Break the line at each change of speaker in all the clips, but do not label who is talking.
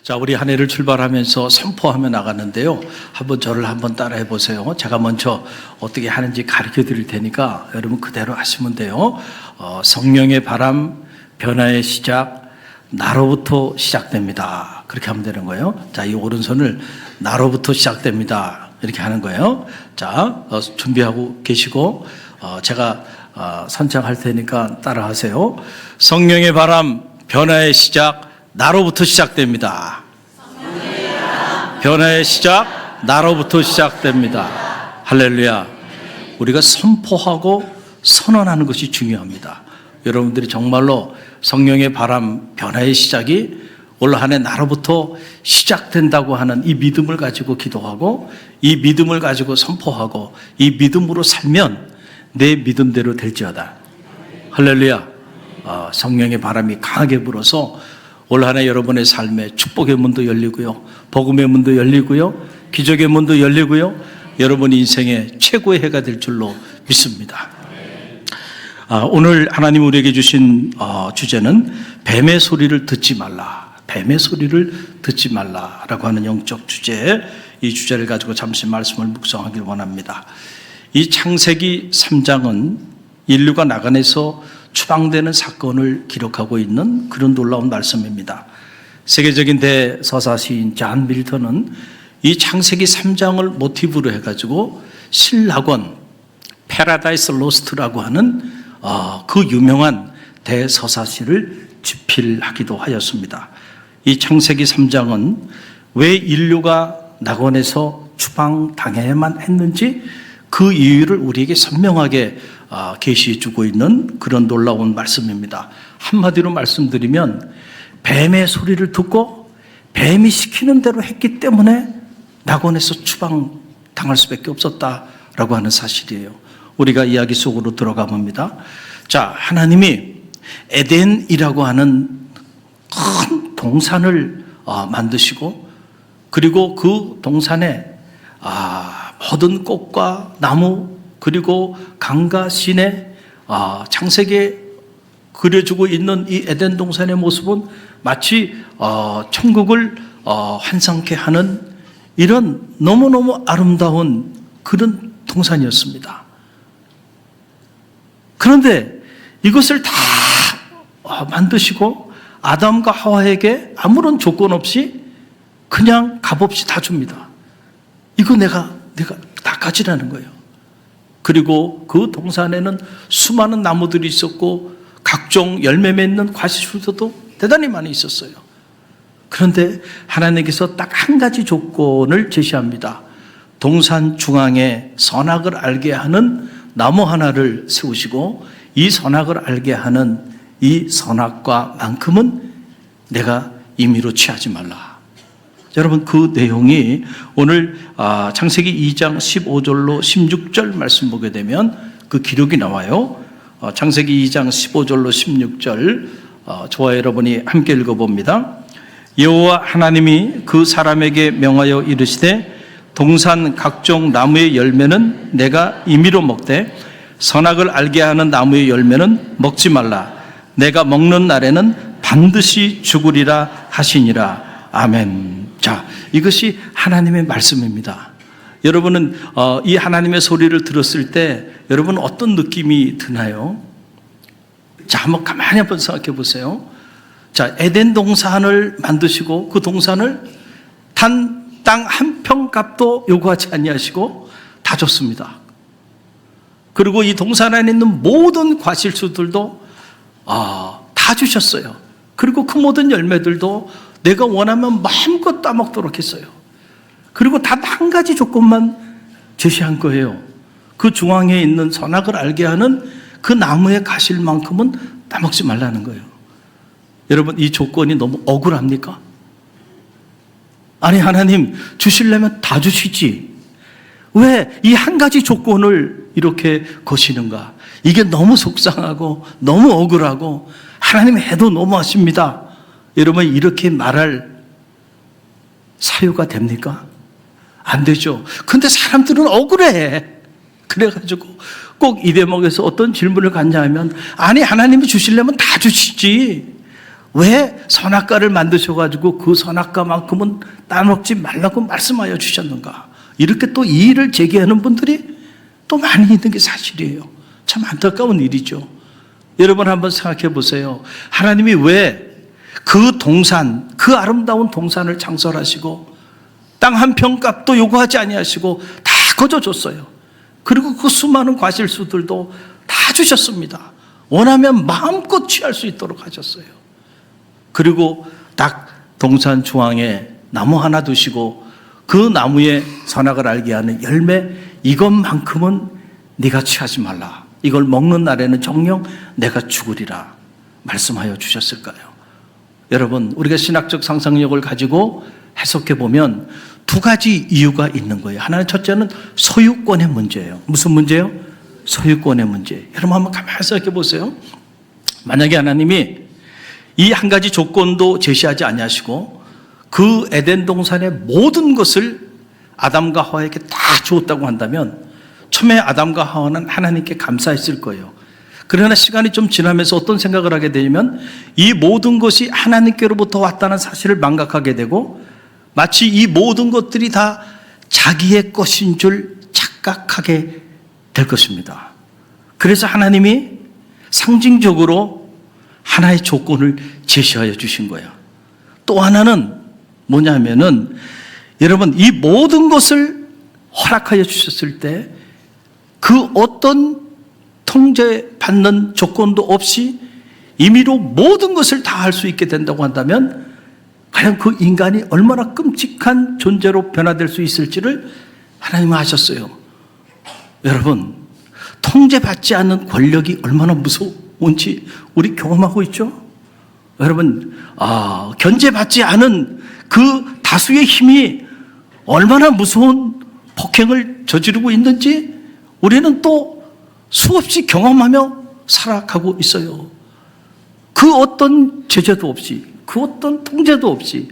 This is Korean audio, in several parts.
자, 우리 한 해를 출발하면서 선포하며 나갔는데요. 저를 한번 따라해 보세요. 제가 먼저 어떻게 하는지 가르쳐 드릴 테니까 여러분 그대로 하시면 돼요. 성령의 바람, 변화의 시작, 나로부터 시작됩니다. 그렇게 하면 되는 거예요. 자, 이 오른손을 나로부터 시작됩니다. 이렇게 하는 거예요. 자, 준비하고 계시고, 제가 선창할 테니까 따라 하세요. 성령의 바람, 변화의 시작, 나로부터 시작됩니다. 변화의 시작, 나로부터 시작됩니다. 할렐루야. 우리가 선포하고 선언하는 것이 중요합니다. 여러분들이 정말로 성령의 바람, 변화의 시작이 올 한 해 나로부터 시작된다고 하는 이 믿음을 가지고 기도하고, 이 믿음을 가지고 선포하고, 이 믿음으로 살면 내 믿음대로 될지어다. 할렐루야. 성령의 바람이 강하게 불어서 올 한 해 여러분의 삶에 축복의 문도 열리고요, 복음의 문도 열리고요, 기적의 문도 열리고요, 여러분 인생의 최고의 해가 될 줄로 믿습니다. 오늘 하나님 우리에게 주신 주제는 뱀의 소리를 듣지 말라. 뱀의 소리를 듣지 말라라고 하는 영적 주제, 이 주제를 가지고 잠시 말씀을 묵상하길 원합니다. 이 창세기 3장은 인류가 나간에서 추방되는 사건을 기록하고 있는 그런 놀라운 말씀입니다. 세계적인 대서사 시인 존 밀턴은 이 창세기 3장을 모티브로 해가지고 신락원 패러다이스 로스트라고 하는 그 유명한 대서사시를 집필하기도 하였습니다. 이 창세기 3장은 왜 인류가 낙원에서 추방당해야만 했는지 그 이유를 우리에게 선명하게 계시해 주고 있는 그런 놀라운 말씀입니다. 한마디로 말씀드리면 뱀의 소리를 듣고 뱀이 시키는 대로 했기 때문에 낙원에서 추방당할 수밖에 없었다라고 하는 사실이에요. 우리가 이야기 속으로 들어가 봅니다. 자, 하나님이 에덴이라고 하는 큰 동산을 만드시고, 그리고 그 동산에 모든 꽃과 나무, 그리고 강과 시내, 창세기에 그려주고 있는 이 에덴 동산의 모습은 마치 천국을 환상케 하는 이런 너무너무 아름다운 그런 동산이었습니다. 그런데 이것을 다 만드시고 아담과 하와에게 아무런 조건 없이 그냥 값없이 다 줍니다. 이거 내가 다 가지라는 거예요. 그리고 그 동산에는 수많은 나무들이 있었고 각종 열매 맺는 과실수도 대단히 많이 있었어요. 그런데 하나님께서 딱 한 가지 조건을 제시합니다. 동산 중앙에 선악을 알게 하는 나무 하나를 세우시고, 이 선악을 알게 하는 이 선악과만큼은 내가 임의로 취하지 말라. 여러분, 그 내용이 오늘 창세기 2장 15절로 16절 말씀 보게 되면 그 기록이 나와요. 창세기 2장 15절로 16절 저와 여러분이 함께 읽어봅니다. 여호와 하나님이 그 사람에게 명하여 이르시되 동산 각종 나무의 열매는 내가 임의로 먹되 선악을 알게 하는 나무의 열매는 먹지 말라. 내가 먹는 날에는 반드시 죽으리라 하시니라. 아멘. 자, 이것이 하나님의 말씀입니다. 여러분은 이 하나님의 소리를 들었을 때 여러분 어떤 느낌이 드나요? 자, 한번 가만히 한번 생각해 보세요. 자, 에덴 동산을 만드시고 그 동산을 단 땅 한 평 값도 요구하지 아니하시고 다 줬습니다. 그리고 이 동산 안에 있는 모든 과실수들도 다 주셨어요. 그리고 그 모든 열매들도 내가 원하면 마음껏 따먹도록 했어요. 그리고 단 한 가지 조건만 제시한 거예요. 그 중앙에 있는 선악을 알게 하는 그 나무의 가실만큼은 따먹지 말라는 거예요. 여러분, 이 조건이 너무 억울합니까? 아니, 하나님 주시려면 다 주시지 왜 이 한 가지 조건을 이렇게 거시는가? 이게 너무 속상하고 너무 억울하고 하나님 해도 너무하십니다. 여러분, 이렇게 말할 사유가 됩니까? 안 되죠. 근데 사람들은 억울해. 그래가지고 꼭 이 대목에서 어떤 질문을 갖냐 하면, 아니 하나님이 주시려면 다 주시지 왜 선악과를 만드셔가지고 그 선악과만큼은 따먹지 말라고 말씀하여 주셨는가? 이렇게 또 이의를 제기하는 분들이 또 많이 있는 게 사실이에요. 참 안타까운 일이죠. 여러분 한번 생각해 보세요. 하나님이 왜 그 동산, 그 아름다운 동산을 창설하시고 땅 한 평값도 요구하지 아니하시고 다 거저줬어요. 그리고 그 수많은 과실수들도 다 주셨습니다. 원하면 마음껏 취할 수 있도록 하셨어요. 그리고 딱 동산 중앙에 나무 하나 두시고 그 나무에 선악을 알게 하는 열매 이것만큼은 네가 취하지 말라. 이걸 먹는 날에는 정녕 내가 죽으리라 말씀하여 주셨을까요? 여러분, 우리가 신학적 상상력을 가지고 해석해 보면 두 가지 이유가 있는 거예요. 하나는 첫째는 소유권의 문제예요. 무슨 문제예요? 소유권의 문제. 여러분 한번 가만히 생각해 보세요. 만약에 하나님이 이 한 가지 조건도 제시하지 아니하시고 그 에덴 동산의 모든 것을 아담과 하와에게 다 주었다고 한다면 처음에 아담과 하와는 하나님께 감사했을 거예요. 그러나 시간이 좀 지나면서 어떤 생각을 하게 되냐면 이 모든 것이 하나님께로부터 왔다는 사실을 망각하게 되고 마치 이 모든 것들이 다 자기의 것인 줄 착각하게 될 것입니다. 그래서 하나님이 상징적으로 하나의 조건을 제시하여 주신 거예요. 또 하나는 뭐냐면은 여러분 이 모든 것을 허락하여 주셨을 때 그 어떤 통제받는 조건도 없이 임의로 모든 것을 다 할 수 있게 된다고 한다면 과연 그 인간이 얼마나 끔찍한 존재로 변화될 수 있을지를 하나님은 아셨어요. 여러분, 통제받지 않는 권력이 얼마나 무서운지 우리 경험하고 있죠? 여러분, 견제받지 않은 그 다수의 힘이 얼마나 무서운 폭행을 저지르고 있는지 우리는 또 수없이 경험하며 살아가고 있어요. 그 어떤 제재도 없이, 그 어떤 통제도 없이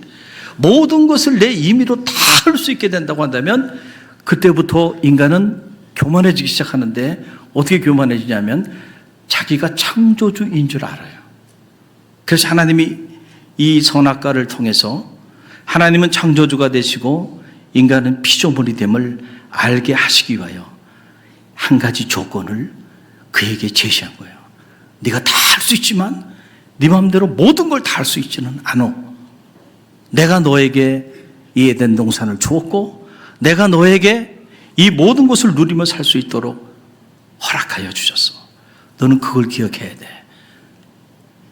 모든 것을 내 임의로 다 할 수 있게 된다고 한다면 그때부터 인간은 교만해지기 시작하는데 어떻게 교만해지냐면 자기가 창조주인 줄 알아요. 그래서 하나님이 이 선악과를 통해서 하나님은 창조주가 되시고 인간은 피조물이 됨을 알게 하시기 위하여 한 가지 조건을 그에게 제시한 거예요. 네가 다 할 수 있지만 네 마음대로 모든 걸 다 할 수 있지는 않아. 내가 너에게 이 에덴 동산을 주었고 내가 너에게 이 모든 것을 누리며 살 수 있도록 허락하여 주셨어. 너는 그걸 기억해야 돼.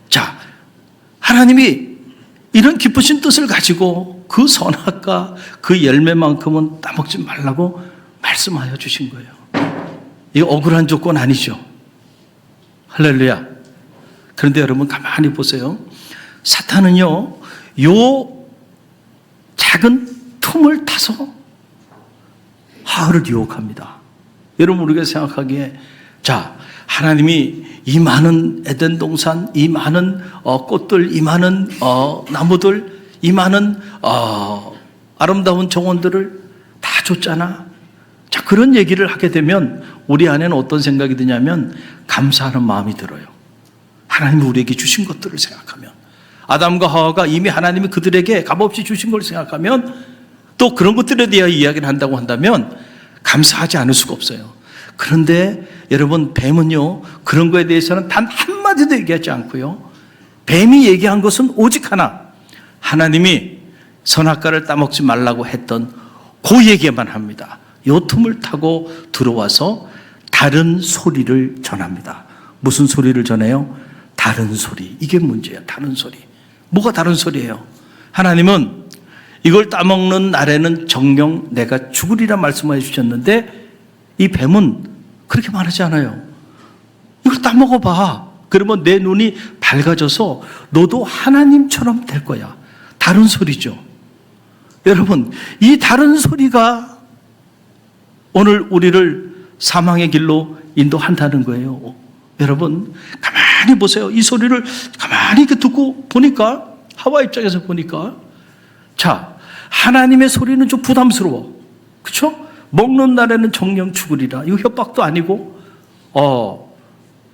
자, 하나님이 이런 기쁘신 뜻을 가지고 그 선악과 그 열매만큼은 따먹지 말라고 말씀하여 주신 거예요. 이거 억울한 조건 아니죠. 할렐루야. 그런데 여러분 가만히 보세요. 사탄은요, 요 작은 틈을 타서 하와를 유혹합니다. 여러분 우리가 생각하기에 자, 하나님이 이 많은 에덴 동산, 이 많은 꽃들, 이 많은 나무들, 이 많은 아름다운 정원들을 다 줬잖아. 자, 그런 얘기를 하게 되면 우리 안에는 어떤 생각이 드냐면 감사하는 마음이 들어요. 하나님이 우리에게 주신 것들을 생각하면, 아담과 하와가 이미 하나님이 그들에게 값없이 주신 걸 생각하면, 또 그런 것들에 대해 이야기를 한다고 한다면 감사하지 않을 수가 없어요. 그런데 여러분, 뱀은요 그런 거에 대해서는 단 한마디도 얘기하지 않고요, 뱀이 얘기한 것은 오직 하나, 하나님이 선악과를 따먹지 말라고 했던 그 얘기만 합니다. 요 틈을 타고 들어와서 다른 소리를 전합니다. 무슨 소리를 전해요? 다른 소리. 이게 문제예요. 다른 소리. 뭐가 다른 소리예요? 하나님은 이걸 따먹는 날에는 정녕 내가 죽으리라 말씀해 주셨는데 이 뱀은 그렇게 말하지 않아요. 이걸 따먹어봐. 그러면 내 눈이 밝아져서 너도 하나님처럼 될 거야. 다른 소리죠. 여러분, 이 다른 소리가 오늘 우리를 사망의 길로 인도한다는 거예요. 여러분 가만히 보세요. 이 소리를 가만히 이렇게 듣고 보니까, 하와 입장에서 보니까, 자, 하나님의 소리는 좀 부담스러워. 그렇죠? 먹는 날에는 정녕 죽으리라. 이거 협박도 아니고,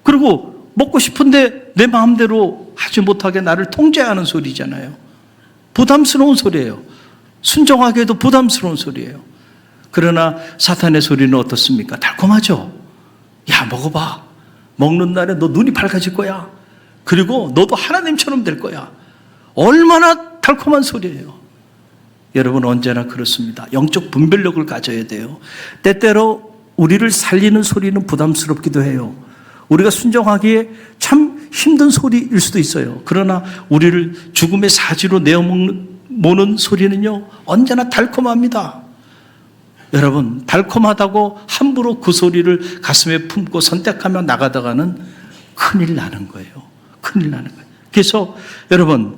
그리고 먹고 싶은데 내 마음대로 할 하지 못하게 나를 통제하는 소리잖아요. 부담스러운 소리예요. 순종하게 해도 부담스러운 소리예요. 그러나 사탄의 소리는 어떻습니까? 달콤하죠. 야, 먹어봐. 먹는 날에 너 눈이 밝아질 거야. 그리고 너도 하나님처럼 될 거야. 얼마나 달콤한 소리예요. 여러분, 언제나 그렇습니다. 영적 분별력을 가져야 돼요. 때때로 우리를 살리는 소리는 부담스럽기도 해요. 우리가 순종하기에 참 힘든 소리일 수도 있어요. 그러나 우리를 죽음의 사지로 내어모는 소리는요, 언제나 달콤합니다. 여러분, 달콤하다고 함부로 그 소리를 가슴에 품고 선택하며 나가다가는 큰일 나는 거예요. 큰일 나는 거예요. 그래서 여러분,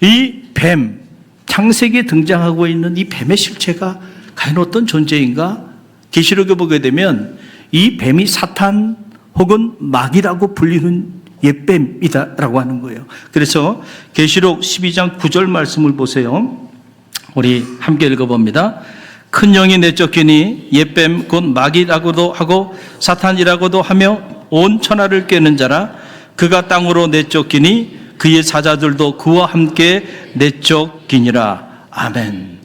이 뱀, 창세기에 등장하고 있는 이 뱀의 실체가 과연 어떤 존재인가? 계시록에 보게 되면 이 뱀이 사탄 혹은 마귀라고 불리는 옛뱀이다라고 하는 거예요. 그래서 계시록 12장 9절 말씀을 보세요. 우리 함께 읽어봅니다. 큰 영이 내쫓기니 옛뱀 곧 마귀라고도 하고 사탄이라고도 하며 온 천하를 꿰는 자라. 그가 땅으로 내쫓기니 그의 사자들도 그와 함께 내쫓기니라. 아멘.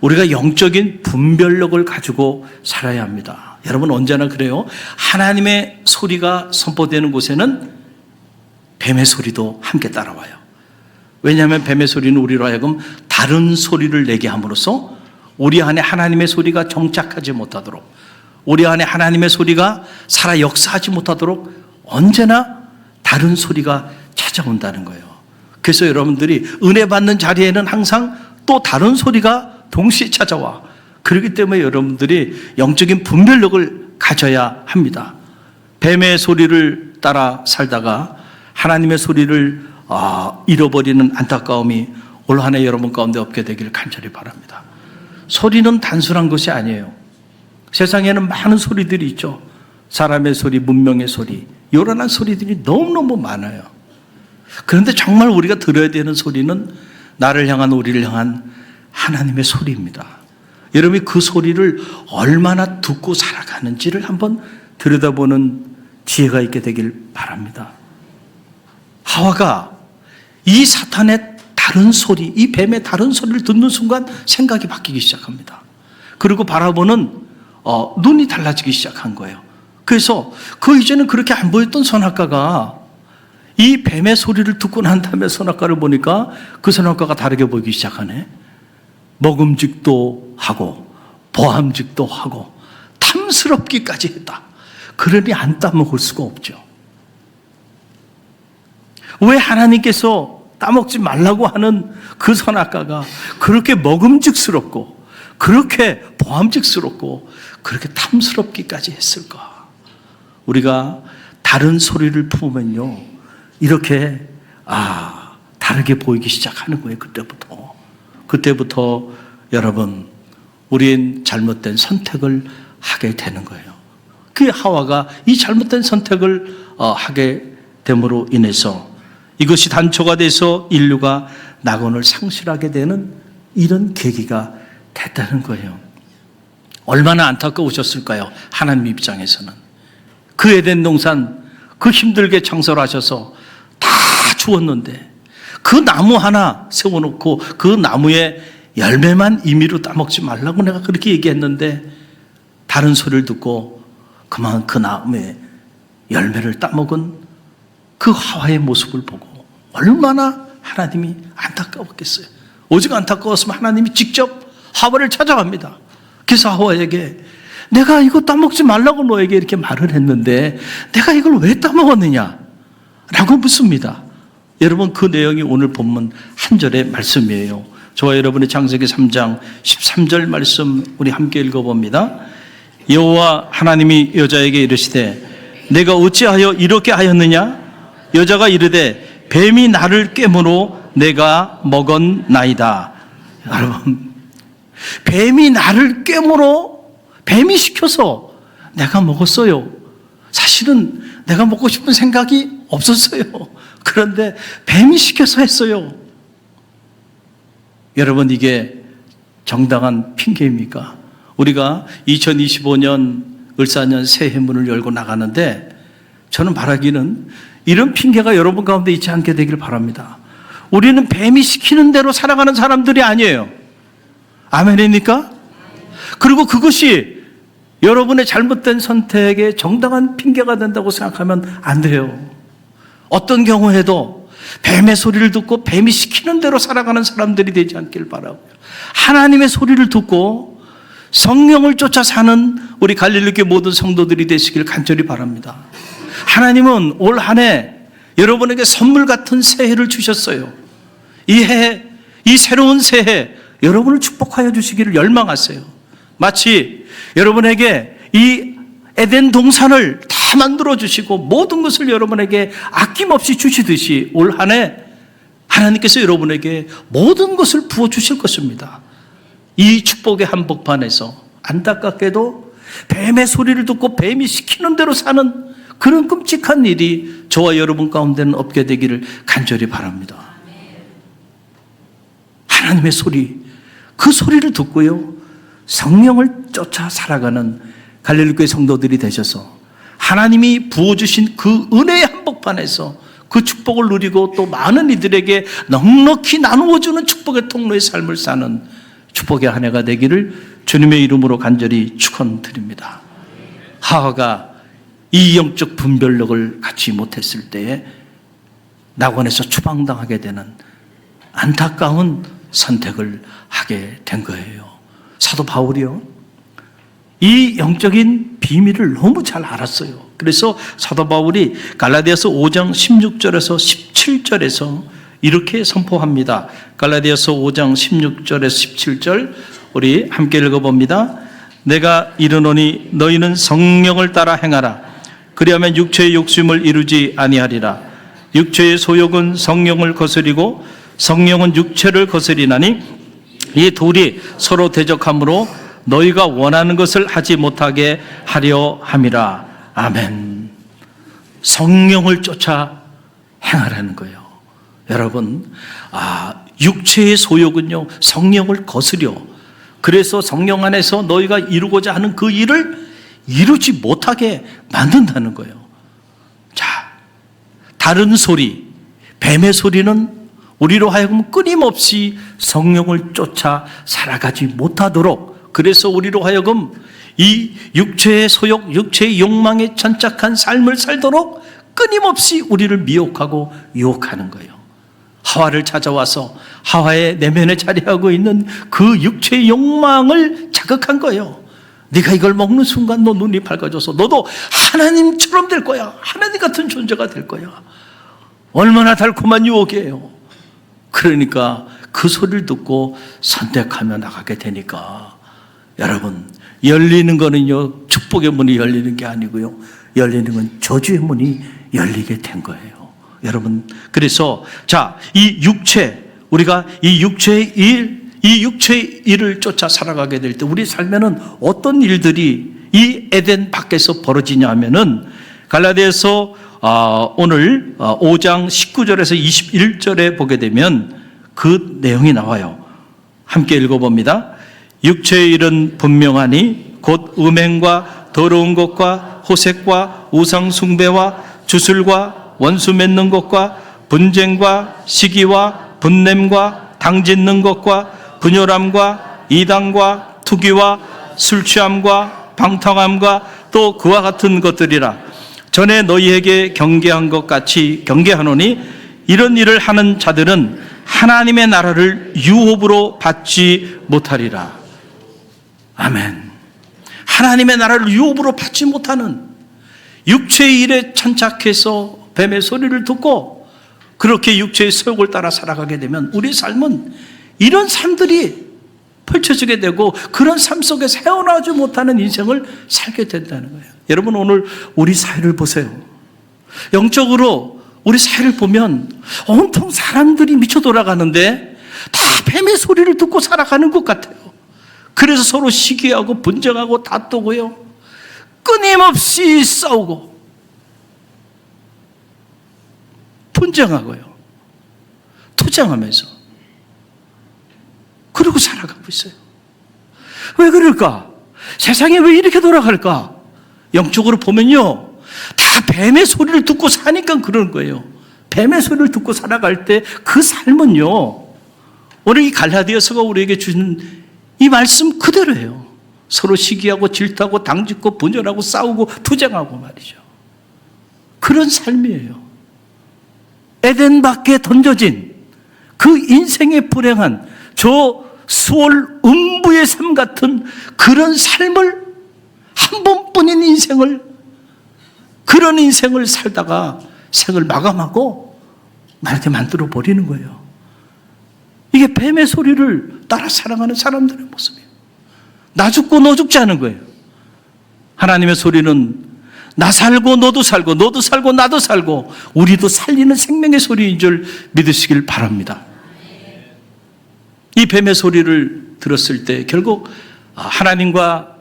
우리가 영적인 분별력을 가지고 살아야 합니다. 여러분, 언제나 그래요. 하나님의 소리가 선포되는 곳에는 뱀의 소리도 함께 따라와요. 왜냐하면 뱀의 소리는 우리로 하여금 다른 소리를 내게 함으로써 우리 안에 하나님의 소리가 정착하지 못하도록, 우리 안에 하나님의 소리가 살아 역사하지 못하도록 언제나 다른 소리가 찾아온다는 거예요. 그래서 여러분들이 은혜 받는 자리에는 항상 또 다른 소리가 동시에 찾아와. 그렇기 때문에 여러분들이 영적인 분별력을 가져야 합니다. 뱀의 소리를 따라 살다가 하나님의 소리를 잃어버리는 안타까움이 올 한 해 여러분 가운데 없게 되기를 간절히 바랍니다. 소리는 단순한 것이 아니에요. 세상에는 많은 소리들이 있죠. 사람의 소리, 문명의 소리, 요란한 소리들이 너무너무 많아요. 그런데 정말 우리가 들어야 되는 소리는 나를 향한, 우리를 향한 하나님의 소리입니다. 여러분이 그 소리를 얼마나 듣고 살아가는지를 한번 들여다보는 지혜가 있게 되길 바랍니다. 하와가 이 사탄의 다른 소리, 이 뱀의 다른 소리를 듣는 순간 생각이 바뀌기 시작합니다. 그리고 바라보는 눈이 달라지기 시작한 거예요. 그래서 그 이전엔 그렇게 안 보였던 선악과가 이 뱀의 소리를 듣고 난 다음에 선악과를 보니까 그 선악과가 다르게 보이기 시작하네. 먹음직도 하고 보암직도 하고 탐스럽기까지 했다. 그러니 안 따먹을 수가 없죠. 왜 하나님께서 따먹지 말라고 하는 그 선악과가 그렇게 먹음직스럽고 그렇게 보암직스럽고 그렇게 탐스럽기까지 했을까? 우리가 다른 소리를 품으면요, 이렇게 다르게 보이기 시작하는 거예요. 그때부터 여러분, 우린 잘못된 선택을 하게 되는 거예요. 그 하와가 이 잘못된 선택을 하게 됨으로 인해서 이것이 단초가 돼서 인류가 낙원을 상실하게 되는 이런 계기가 됐다는 거예요. 얼마나 안타까우셨을까요? 하나님 입장에서는. 그 에덴 동산 그 힘들게 창설하셔서 다 주었는데 그 나무 하나 세워놓고 그 나무의 열매만 임의로 따먹지 말라고 내가 그렇게 얘기했는데 다른 소리를 듣고 그만 그 나무의 열매를 따먹은 그 하와의 모습을 보고 얼마나 하나님이 안타까웠겠어요. 오직 안타까웠으면 하나님이 직접 하와를 찾아갑니다. 그래서 하와에게 내가 이거 따먹지 말라고 너에게 이렇게 말을 했는데 내가 이걸 왜 따먹었느냐? 라고 묻습니다. 여러분, 그 내용이 오늘 본문 한 절의 말씀이에요. 저와 여러분의 창세기 3장 13절 말씀 우리 함께 읽어봅니다. 여호와 하나님이 여자에게 이르시되 내가 어찌하여 이렇게 하였느냐? 여자가 이르되 뱀이 나를 깨므로 내가 먹었나이다. 여러분, 뱀이 나를 깨므로, 뱀이 시켜서 내가 먹었어요. 사실은 내가 먹고 싶은 생각이 없었어요. 그런데 뱀이 시켜서 했어요. 여러분, 이게 정당한 핑계입니까? 우리가 2025년 을사년 새해 문을 열고 나가는데 저는 바라기는 이런 핑계가 여러분 가운데 있지 않게 되길 바랍니다. 우리는 뱀이 시키는 대로 살아가는 사람들이 아니에요. 아멘입니까? 그리고 그것이 여러분의 잘못된 선택에 정당한 핑계가 된다고 생각하면 안 돼요. 어떤 경우에도 뱀의 소리를 듣고 뱀이 시키는 대로 살아가는 사람들이 되지 않길 바라고요. 하나님의 소리를 듣고 성령을 쫓아 사는 우리 갈릴리교회 모든 성도들이 되시길 간절히 바랍니다. 하나님은 올 한 해 여러분에게 선물 같은 새해를 주셨어요. 이 해, 이 새로운 새해 여러분을 축복하여 주시기를 열망하세요. 마치 여러분에게 이 에덴 동산을 다 만들어 주시고 모든 것을 여러분에게 아낌없이 주시듯이 올 한 해 하나님께서 여러분에게 모든 것을 부어 주실 것입니다. 이 축복의 한복판에서 안타깝게도 뱀의 소리를 듣고 뱀이 시키는 대로 사는 그런 끔찍한 일이 저와 여러분 가운데는 없게 되기를 간절히 바랍니다. 하나님의 소리, 그 소리를 듣고요, 성령을 쫓아 살아가는 갈릴리교회 성도들이 되셔서 하나님이 부어주신 그 은혜의 한복판에서 그 축복을 누리고 또 많은 이들에게 넉넉히 나누어주는 축복의 통로의 삶을 사는 축복의 한 해가 되기를 주님의 이름으로 간절히 축원드립니다. 하하가 이 영적 분별력을 갖지 못했을 때에 낙원에서 추방당하게 되는 안타까운 선택을 하게 된 거예요. 사도 바울이요, 이 영적인 비밀을 너무 잘 알았어요. 그래서 사도 바울이 갈라디아서 5장 16절에서 17절에서 이렇게 선포합니다. 갈라디아서 5장 16절에서 17절 우리 함께 읽어봅니다. 내가 이르노니 너희는 성령을 따라 행하라. 그리하면 육체의 욕심을 이루지 아니하리라. 육체의 소욕은 성령을 거스리고 성령은 육체를 거스리나니 이 둘이 서로 대적하므로 너희가 원하는 것을 하지 못하게 하려 함이라. 아멘. 성령을 쫓아 행하라는 거예요. 여러분, 육체의 소욕은요, 성령을 거스려. 그래서 성령 안에서 너희가 이루고자 하는 그 일을 이루지 못하게 만든다는 거예요. 자, 다른 소리, 뱀의 소리는 우리로 하여금 끊임없이 성령을 쫓아 살아가지 못하도록, 그래서 우리로 하여금 이 육체의 소욕, 육체의 욕망에 천착한 삶을 살도록 끊임없이 우리를 미혹하고 유혹하는 거예요. 하와를 찾아와서 하와의 내면에 자리하고 있는 그 육체의 욕망을 자극한 거예요. 네가 이걸 먹는 순간 너 눈이 밝아져서 너도 하나님처럼 될 거야. 하나님 같은 존재가 될 거야. 얼마나 달콤한 유혹이에요. 그러니까 그 소리를 듣고 선택하며 나가게 되니까 여러분, 열리는 거는요, 축복의 문이 열리는 게 아니고요, 열리는 건 저주의 문이 열리게 된 거예요. 여러분, 그래서 자, 이 육체, 우리가 이 육체의 일을 쫓아 살아가게 될 때 우리 삶에는 어떤 일들이 이 에덴 밖에서 벌어지냐 하면은 갈라디아서 오늘 5장 19절에서 21절에 보게 되면 그 내용이 나와요. 함께 읽어봅니다. 육체의 일은 분명하니 곧 음행과 더러운 것과 호색과 우상 숭배와 주술과 원수 맺는 것과 분쟁과 시기와 분냄과 당짓는 것과 분열함과 이단과 투기와 술 취함과 방탕함과 또 그와 같은 것들이라. 전에 너희에게 경계한 것 같이 경계하노니 이런 일을 하는 자들은 하나님의 나라를 유업으로 받지 못하리라. 아멘. 하나님의 나라를 유업으로 받지 못하는, 육체의 일에 천착해서 뱀의 소리를 듣고 그렇게 육체의 소욕을 따라 살아가게 되면 우리 삶은 이런 삶들이 펼쳐지게 되고 그런 삶 속에서 헤어나오지 못하는 인생을 살게 된다는 거예요. 여러분, 오늘 우리 사회를 보세요. 영적으로 우리 사회를 보면 온통 사람들이 미쳐 돌아가는데 다 뱀의 소리를 듣고 살아가는 것 같아요. 그래서 서로 시기하고 분쟁하고 다투고요, 끊임없이 싸우고 분쟁하고요, 투쟁하면서 그러고 살아가고 있어요. 왜 그럴까? 세상이 왜 이렇게 돌아갈까? 영적으로 보면요, 다 뱀의 소리를 듣고 사니까 그런 거예요. 뱀의 소리를 듣고 살아갈 때 그 삶은요, 오늘 이 갈라디아서가 우리에게 주는 이 말씀 그대로예요. 서로 시기하고 질투하고 당짓고 분열하고 싸우고 투쟁하고 말이죠. 그런 삶이에요. 에덴 밖에 던져진 그 인생의 불행한 저 수월 음부의 삶 같은 그런 삶을, 한 번뿐인 인생을, 그런 인생을 살다가 생을 마감하고 말게 만들어 버리는 거예요. 이게 뱀의 소리를 따라 살아가는 사람들의 모습이에요. 나 죽고 너 죽지 않은 거예요. 하나님의 소리는 나 살고 너도 살고 너도 살고 나도 살고 우리도 살리는 생명의 소리인 줄 믿으시길 바랍니다. 이 뱀의 소리를 들었을 때 결국 하나님과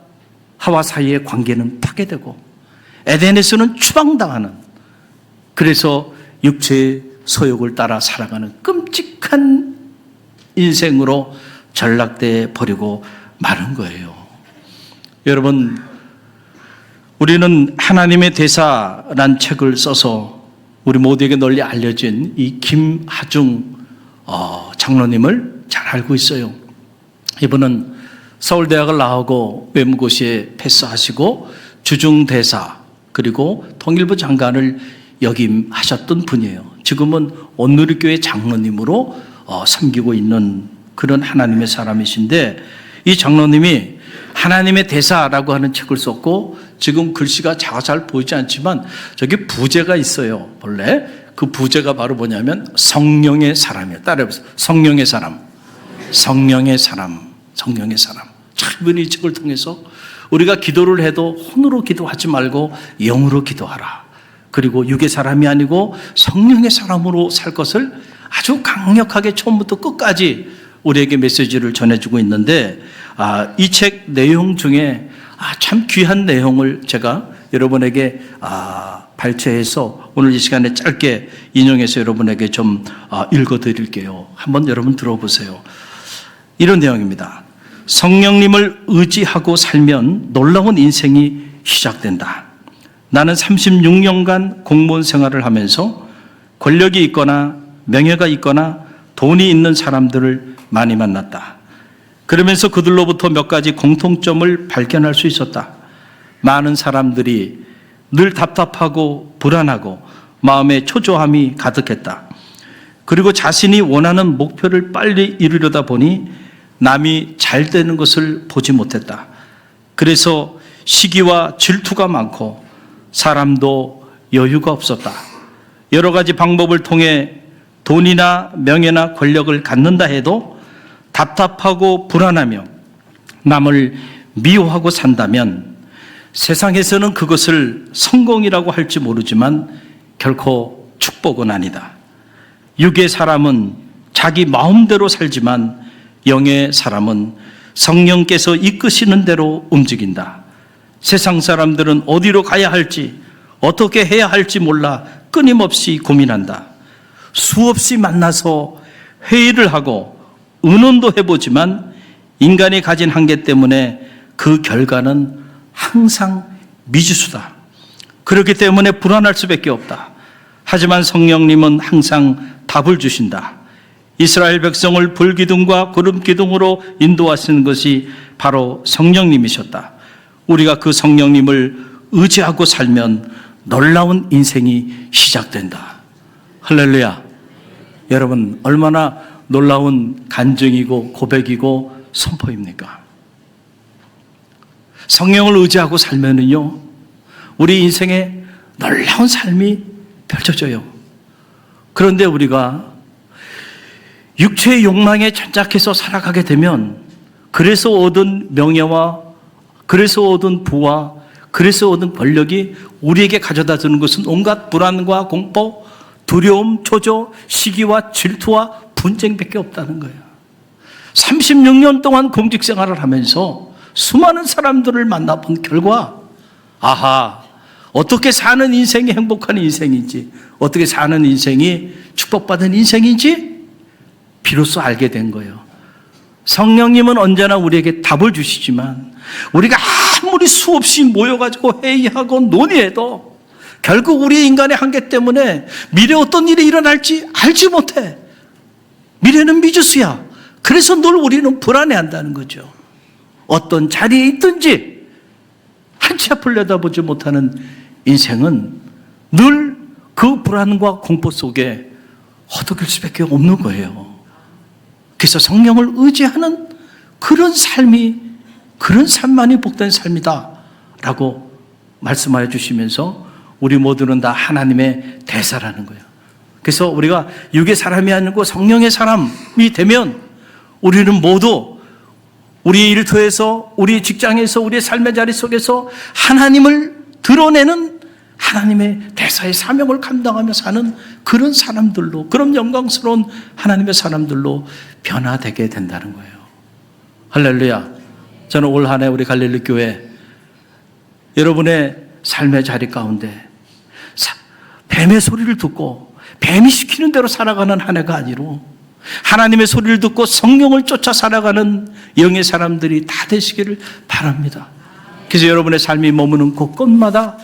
하와 사이의 관계는 파괴되고 에덴에서는 추방당하는, 그래서 육체의 소욕을 따라 살아가는 끔찍한 인생으로 전락돼 버리고 마는 거예요. 여러분, 우리는 하나님의 대사란 책을 써서 우리 모두에게 널리 알려진 이 김하중 장로님을 잘 알고 있어요. 이분은 서울대학을 나오고 외무고시에 패스하시고 주중대사 그리고 통일부 장관을 역임하셨던 분이에요. 지금은 온누리교회 장로님으로 섬기고 있는 그런 하나님의 사람이신데, 이 장로님이 하나님의 대사라고 하는 책을 썼고, 지금 글씨가 잘 보이지 않지만 저기 부제가 있어요. 본래 그 부제가 바로 뭐냐면 성령의 사람이에요. 따라해보세요. 성령의 사람. 성령의 사람. 성령의 사람. 참, 이분이 이 책을 통해서 우리가 기도를 해도 혼으로 기도하지 말고 영으로 기도하라. 그리고 육의 사람이 아니고 성령의 사람으로 살 것을 아주 강력하게 처음부터 끝까지 우리에게 메시지를 전해주고 있는데, 이 책 내용 중에 참 귀한 내용을 제가 여러분에게 발췌해서 오늘 이 시간에 짧게 인용해서 여러분에게 좀 읽어드릴게요. 한번 여러분 들어보세요. 이런 내용입니다. 성령님을 의지하고 살면 놀라운 인생이 시작된다. 나는 36년간 공무원 생활을 하면서 권력이 있거나 명예가 있거나 돈이 있는 사람들을 많이 만났다. 그러면서 그들로부터 몇 가지 공통점을 발견할 수 있었다. 많은 사람들이 늘 답답하고 불안하고 마음에 초조함이 가득했다. 그리고 자신이 원하는 목표를 빨리 이루려다 보니 남이 잘 되는 것을 보지 못했다. 그래서 시기와 질투가 많고 사람도 여유가 없었다. 여러 가지 방법을 통해 돈이나 명예나 권력을 갖는다 해도 답답하고 불안하며 남을 미워하고 산다면 세상에서는 그것을 성공이라고 할지 모르지만 결코 축복은 아니다. 육의 사람은 자기 마음대로 살지만 영의 사람은 성령께서 이끄시는 대로 움직인다. 세상 사람들은 어디로 가야 할지, 어떻게 해야 할지 몰라 끊임없이 고민한다. 수없이 만나서 회의를 하고 의논도 해보지만 인간이 가진 한계 때문에 그 결과는 항상 미지수다. 그렇기 때문에 불안할 수밖에 없다. 하지만 성령님은 항상 답을 주신다. 이스라엘 백성을 불기둥과 구름기둥으로 인도하시는 것이 바로 성령님이셨다. 우리가 그 성령님을 의지하고 살면 놀라운 인생이 시작된다. 할렐루야. 여러분, 얼마나 놀라운 간증이고 고백이고 선포입니까? 성령을 의지하고 살면은요, 우리 인생에 놀라운 삶이 펼쳐져요. 그런데 우리가 육체의 욕망에 천착해서 살아가게 되면 그래서 얻은 명예와 그래서 얻은 부와 그래서 얻은 권력이 우리에게 가져다 주는 것은 온갖 불안과 공포, 두려움, 초조, 시기와 질투와 분쟁밖에 없다는 거예요. 36년 동안 공직 생활을 하면서 수많은 사람들을 만나본 결과, 어떻게 사는 인생이 행복한 인생인지, 어떻게 사는 인생이 축복받은 인생인지 비로소 알게 된 거예요. 성령님은 언제나 우리에게 답을 주시지만 우리가 아무리 수없이 모여가지고 회의하고 논의해도 결국 우리 인간의 한계 때문에 미래 어떤 일이 일어날지 알지 못해. 미래는 미지수야. 그래서 늘 우리는 불안해한다는 거죠. 어떤 자리에 있든지 한 치 앞을 내다보지 못하는 인생은 늘 그 불안과 공포 속에 허덕일 수밖에 없는 거예요. 그래서 성령을 의지하는 그런 삶만이 복된 삶이다 라고 말씀하여 주시면서 우리 모두는 다 하나님의 대사라는 거예요. 그래서 우리가 육의 사람이 아니고 성령의 사람이 되면 우리는 모두 우리 일터에서, 우리 직장에서, 우리의 삶의 자리 속에서 하나님을 드러내는 하나님의 대사의 사명을 감당하며 사는 그런 사람들로, 그런 영광스러운 하나님의 사람들로 변화되게 된다는 거예요. 할렐루야. 저는 올 한 해 우리 갈릴리 교회 여러분의 삶의 자리 가운데 뱀의 소리를 듣고 뱀이 시키는 대로 살아가는 한 해가 아니로 하나님의 소리를 듣고 성령을 쫓아 살아가는 영의 사람들이 다 되시기를 바랍니다. 그래서 여러분의 삶이 머무는 곳곳마다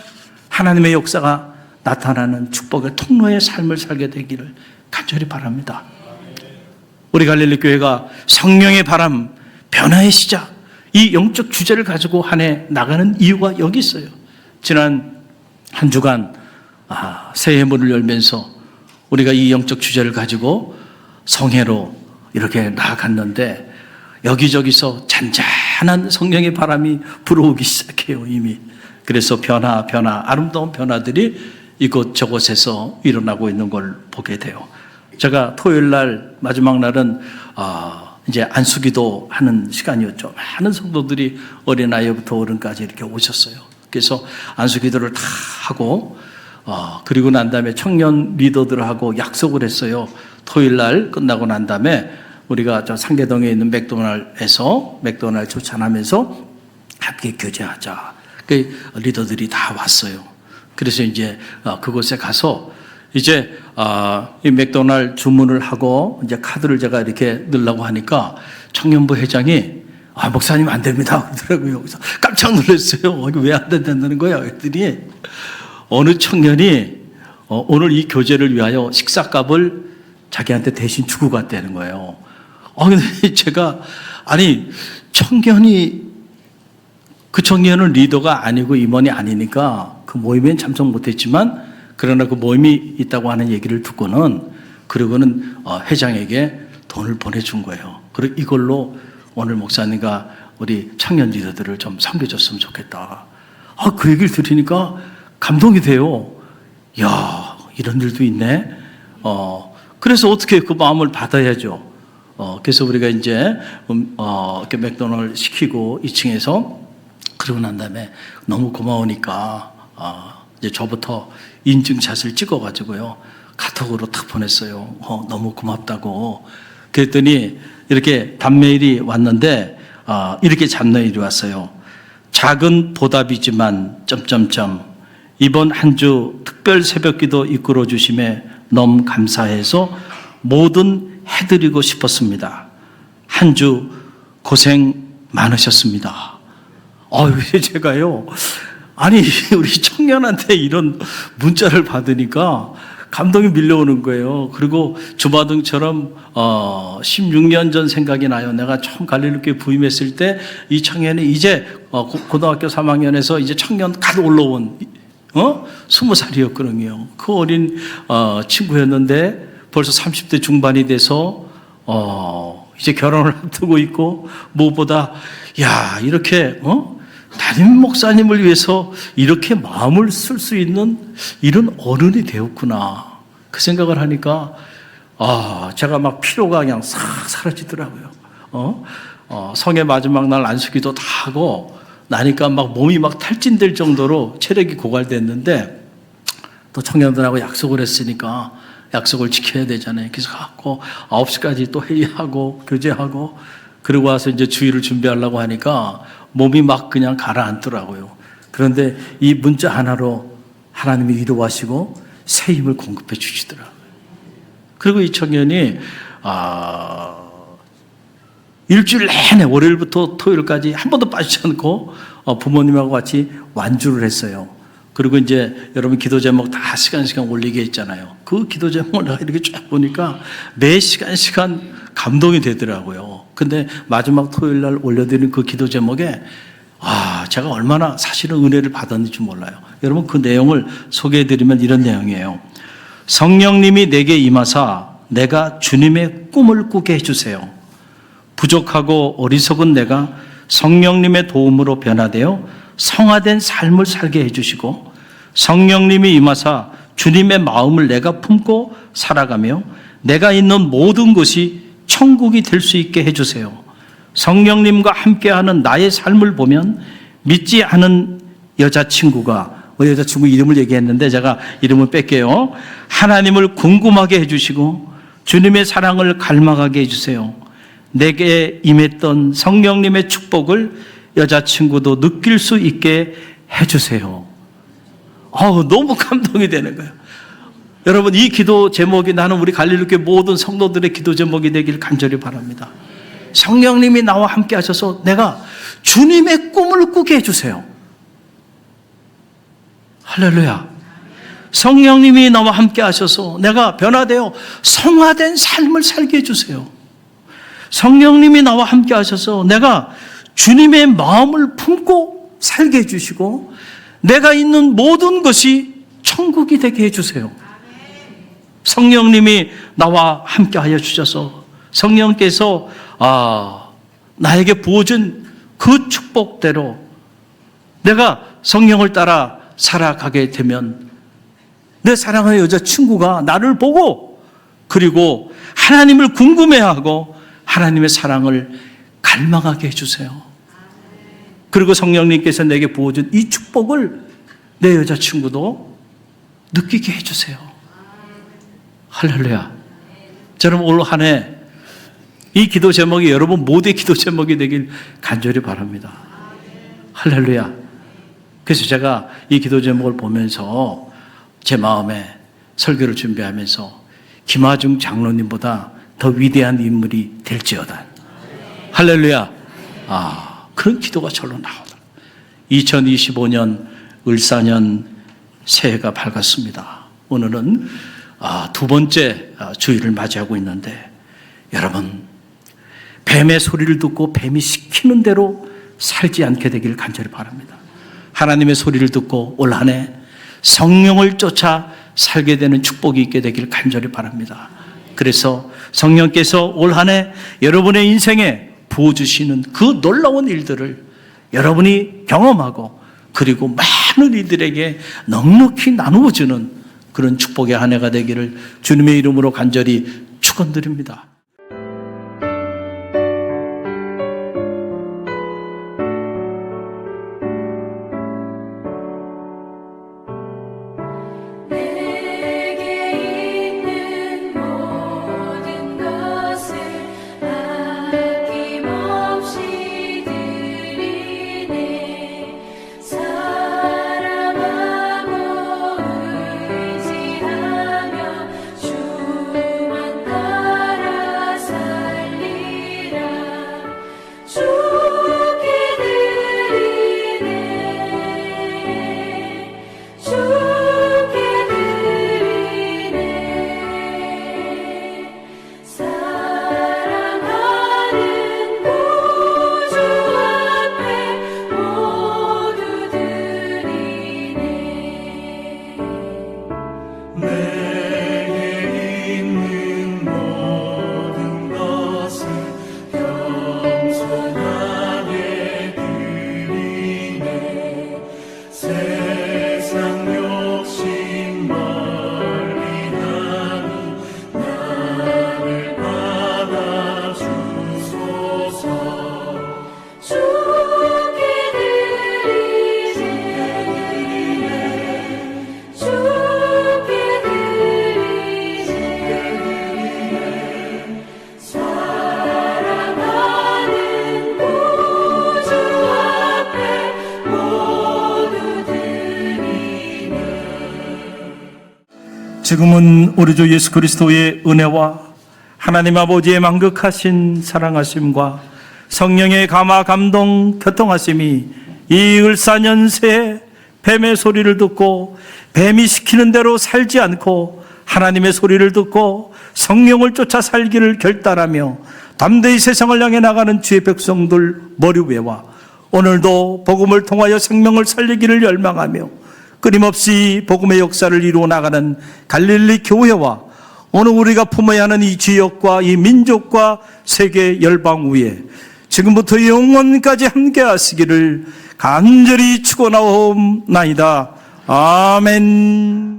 하나님의 역사가 나타나는 축복의 통로의 삶을 살게 되기를 간절히 바랍니다. 우리 갈릴리 교회가 성령의 바람, 변화의 시작, 이 영적 주제를 가지고 한 해 나가는 이유가 여기 있어요. 지난 한 주간 새해 문을 열면서 우리가 이 영적 주제를 가지고 성회로 이렇게 나아갔는데 여기저기서 잔잔한 성령의 바람이 불어오기 시작해요, 이미. 그래서 변화, 아름다운 변화들이 이곳저곳에서 일어나고 있는 걸 보게 돼요. 제가 토요일 날, 마지막 날은 이제 안수기도 하는 시간이었죠. 많은 성도들이 어린아이부터 어른까지 이렇게 오셨어요. 그래서 안수기도를 다 하고 그리고 난 다음에 청년 리더들하고 약속을 했어요. 토요일 날 끝나고 난 다음에 우리가 저 상계동에 있는 맥도날드 추천하면서 함께 교제하자. 그 리더들이 다 왔어요. 그래서 이제 그곳에 가서 이제 이 맥도날드 주문을 하고 이제 카드를 제가 이렇게 넣으려고 하니까 청년부 회장이 목사님 안 됩니다 그러더라고요. 그래서 깜짝 놀랐어요. 이거 왜 안 된다는 거야? 그랬더니 어느 청년이 오늘 이 교제를 위하여 식사값을 자기한테 대신 주고 갔다는 거예요. 근데 제가 청년이 그 청년은 리더가 아니고 임원이 아니니까 그 모임엔 참석 못했지만 그러나 그 모임이 있다고 하는 얘기를 듣고는 그러고는 회장에게 돈을 보내준 거예요. 그리고 이걸로 오늘 목사님과 우리 청년 리더들을 좀 섬겨줬으면 좋겠다. 그 얘기를 들으니까 감동이 돼요. 야, 이런 일도 있네. 그래서 어떻게 그 마음을 받아야죠. 그래서 우리가 이제 이렇게 맥도날드 시키고 2층에서 그러고 난 다음에 너무 고마우니까 이제 저부터 인증샷을 찍어가지고요 카톡으로 탁 보냈어요. 너무 고맙다고. 그랬더니 이렇게 답메일이 왔는데 이렇게 잡메일이 왔어요. 작은 보답이지만 이번 한 주 특별 새벽기도 이끌어 주심에 너무 감사해서 뭐든 해드리고 싶었습니다. 한 주 고생 많으셨습니다. 제가요, 우리 청년한테 이런 문자를 받으니까 감동이 밀려오는 거예요. 그리고 주마등처럼 16년 전 생각이 나요. 내가 처음 갈릴리교회 부임했을 때 이 청년이 이제 고등학교 3학년에서 이제 청년 갓 올라온 20살이었거든요. 그 어린 친구였는데 벌써 30대 중반이 돼서 이제 결혼을 앞두고 있고 무엇보다 이렇게 담임 목사님을 위해서 이렇게 마음을 쓸 수 있는 이런 어른이 되었구나. 그 생각을 하니까 제가 막 피로가 그냥 싹 사라지더라고요. 성의 마지막 날 안수기도 다 하고 나니까 막 몸이 막 탈진될 정도로 체력이 고갈됐는데 또 청년들하고 약속을 했으니까 약속을 지켜야 되잖아요. 그래서 갖고 9시까지 또 회의하고 교제하고 그러고 와서 이제 주의를 준비하려고 하니까 몸이 막 그냥 가라앉더라고요. 그런데 이 문자 하나로 하나님이 위로하시고 새 힘을 공급해 주시더라고요. 그리고 이 청년이 일주일 내내 월요일부터 토요일까지 한 번도 빠지지 않고 부모님하고 같이 완주를 했어요. 그리고 이제 여러분 기도 제목 다 시간 올리게 있잖아요. 그 기도 제목을 내가 이렇게 쫙 보니까 매 시간 감동이 되더라고요. 근데 마지막 토요일 날 올려드린 그 기도 제목에 제가 얼마나 사실은 은혜를 받았는지 몰라요. 여러분 그 내용을 소개해드리면 이런 내용이에요. 성령님이 내게 임하사 내가 주님의 꿈을 꾸게 해주세요. 부족하고 어리석은 내가 성령님의 도움으로 변화되어 성화된 삶을 살게 해주시고, 성령님이 임하사 주님의 마음을 내가 품고 살아가며 내가 있는 모든 것이 천국이 될 수 있게 해주세요. 성령님과 함께하는 나의 삶을 보면 믿지 않은 여자친구가, 여자친구 이름을 얘기했는데 제가 이름을 뺄게요. 하나님을 궁금하게 해주시고 주님의 사랑을 갈망하게 해주세요. 내게 임했던 성령님의 축복을 여자친구도 느낄 수 있게 해주세요. 너무 감동이 되는 거예요. 여러분 이 기도 제목이 나는 우리 갈릴리교회 모든 성도들의 기도 제목이 되길 간절히 바랍니다. 성령님이 나와 함께 하셔서 내가 주님의 꿈을 꾸게 해주세요. 할렐루야. 성령님이 나와 함께 하셔서 내가 변화되어 성화된 삶을 살게 해주세요. 성령님이 나와 함께 하셔서 내가 주님의 마음을 품고 살게 해주시고 내가 있는 모든 것이 천국이 되게 해주세요. 성령님이 나와 함께 하여 주셔서 성령께서 나에게 부어준 그 축복대로 내가 성령을 따라 살아가게 되면 내 사랑하는 여자친구가 나를 보고 그리고 하나님을 궁금해하고 하나님의 사랑을 갈망하게 해주세요. 그리고 성령님께서 내게 부어준 이 축복을 내 여자친구도 느끼게 해주세요. 할렐루야. 저는 올 한 해 이 기도 제목이 여러분 모두의 기도 제목이 되길 간절히 바랍니다. 할렐루야. 그래서 제가 이 기도 제목을 보면서 제 마음에 설교를 준비하면서 김하중 장로님보다 더 위대한 인물이 될지어다. 할렐루야. 그런 기도가 절로 나오더라고요. 2025년 을사년 새해가 밝았습니다. 오늘은 두 번째 주일을 맞이하고 있는데 여러분 뱀의 소리를 듣고 뱀이 시키는 대로 살지 않게 되길 간절히 바랍니다. 하나님의 소리를 듣고 올 한 해 성령을 쫓아 살게 되는 축복이 있게 되길 간절히 바랍니다. 그래서 성령께서 올 한 해 여러분의 인생에 부어주시는 그 놀라운 일들을 여러분이 경험하고 그리고 많은 이들에게 넉넉히 나누어주는 그런 축복의 한 해가 되기를 주님의 이름으로 간절히 축원드립니다. 지금은 우리 주 예수 그리스도의 은혜와 하나님 아버지의 만극하신 사랑하심과 성령의 감화 감동 교통하심이 이 을사년새 뱀의 소리를 듣고 뱀이 시키는 대로 살지 않고 하나님의 소리를 듣고 성령을 쫓아 살기를 결단하며 담대히 세상을 향해 나가는 주의 백성들 머리 위에와 오늘도 복음을 통하여 생명을 살리기를 열망하며 끊임없이 복음의 역사를 이루어 나가는 갈릴리 교회와 오늘 우리가 품어야 하는 이 지역과 이 민족과 세계 열방 위에 지금부터 영원까지 함께 하시기를 간절히 축원하옵나이다. 아멘.